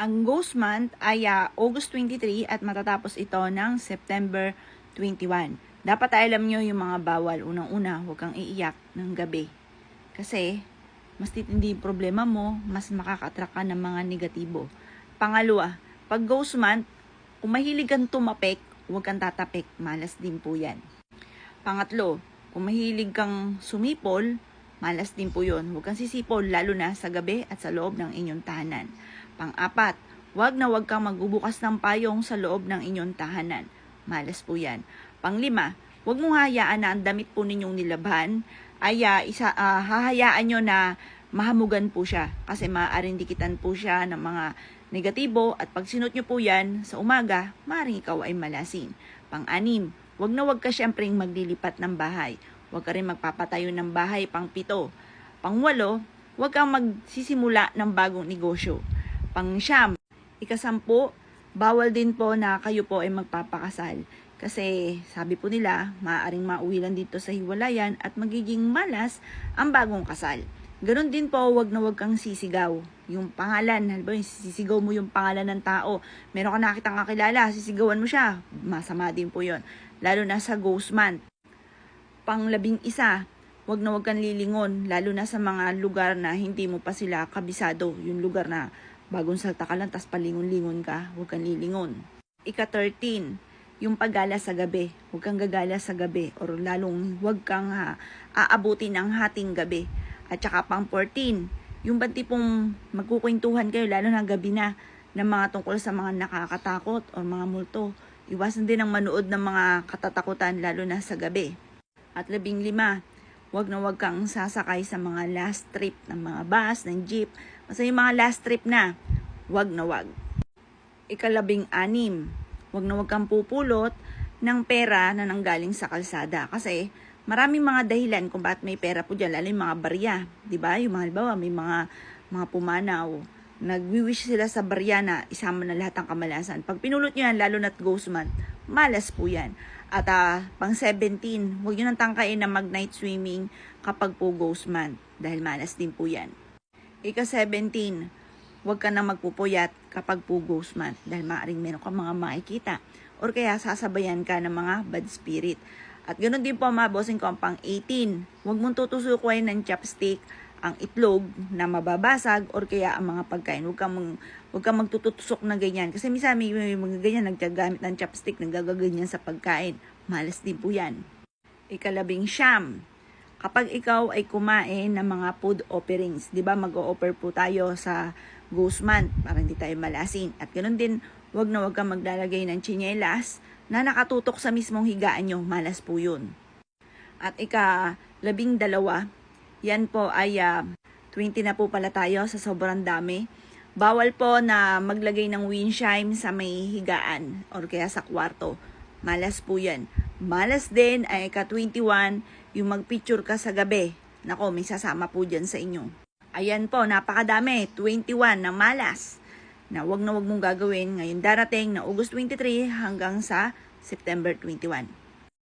Ang ghost month ay August 23 at matatapos ito ng September 21. Dapat alam nyo yung mga bawal. Unang-una, huwag kang iiyak ng gabi. Kasi, mas titindi yung problema mo, mas makaka-attract ka ng mga negatibo. Pangalawa, pag ghost month, kung mahilig kang tumapik, huwag kang tatapik. Malas din po yan. Pangatlo, kung mahilig kang sumipol, malas din po yun. Huwag kang sisipol, lalo na sa gabi at sa loob ng inyong tahanan. Pang-apat, huwag kang magbubukas ng payong sa loob ng inyong tahanan. Malas po yan. Pang-lima, huwag mong hayaan na ang damit po ninyong nilabhan ay hahayaan nyo na mahamugan po siya. Kasi maaaring dikitan po siya ng mga negatibo at pag sinuot nyo po yan sa umaga, maaaring ikaw ay malasin. Pang-anim, huwag ka syempreng maglilipat ng bahay. Huwag ka rin magpapatayo ng bahay. Pang-pito. Pang-walo, huwag kang magsisimula ng bagong negosyo. Pang-siyam, ika-sampu, bawal din po na kayo po ay magpapakasal. Kasi sabi po nila, maaaring mauwi lang dito sa hiwalayan at magiging malas ang bagong kasal. Ganon din po, huwag kang sisigaw. Yung pangalan, halimbawa sisigaw mo yung pangalan ng tao. Meron ka nakitang kakilala, sisigawan mo siya. Masama din po yon. Lalo na sa ghost month. Pang-11, huwag kang lilingon. Lalo na sa mga lugar na hindi mo pa sila kabisado. Yung lugar na bagong salta ka lang, tas palingon-lingon ka, huwag kang lilingon. Ika-13, yung paggala sa gabi. Huwag kang gagala sa gabi. Or lalong huwag kang aabutin ng hating gabi. At saka pang-14, yung ba't tipong magkukwentuhan kayo, lalo na gabi na, ng mga tungkol sa mga nakakatakot o mga multo. Iwasan din ang manood ng mga katatakutan, lalo na sa gabi. At 15, huwag kang sasakay sa mga last trip ng mga bus, ng jeep. Basta yung mga last trip na, huwag. Ika-16, huwag kang pupulot ng pera na nanggaling sa kalsada. Kasi maraming mga dahilan kung bakit may pera po dyan, lalo yung mga barya. Diba? Yung mga halimbawa, may mga pumanaw. Nagwi-wish sila sa barya na isama na lahat ng kamalasan. Pag pinulot nyo yan, lalo na't ghost month, malas po yan. At pang-17, huwag nyo nang tangkain na mag-night swimming kapag po ghost month. Dahil malas din po yan. Ika-17, huwag ka na magpupuyat kapag po ghost month. Dahil maaaring meron ka mga makikita. Or kaya sasabayan ka ng mga bad spirit. At ganoon din po mga bossing ko, pang-18, huwag mong tutusukuin ng chopstick ang itlog na mababasag or kaya ang mga pagkain. Huwag kang magtutusok na ganyan. Kasi minsan may mga ganyan, nagtagamit ng chopstick, nagagaganyan sa pagkain. Malas din po yan. Ika-19, kapag ikaw ay kumain ng mga food offerings, di ba mag-o-offer po tayo sa ghost month para hindi tayo malasin. At ganoon din, huwag kang maglalagay ng tsinelas na nakatutok sa mismong higaan nyo. Malas po yun. At ika-12, yan po ay 20 na po pala tayo sa sobrang dami. Bawal po na maglagay ng windshield sa may higaan or kaya sa kwarto. Malas po yan. Malas din ay ika-21, yung magpicture ka sa gabi. Nako, may sasama po dyan sa inyo. Ayan po, napakadami. 21 na malas na wag mong gagawin ngayon darating na August 23 hanggang sa September 21.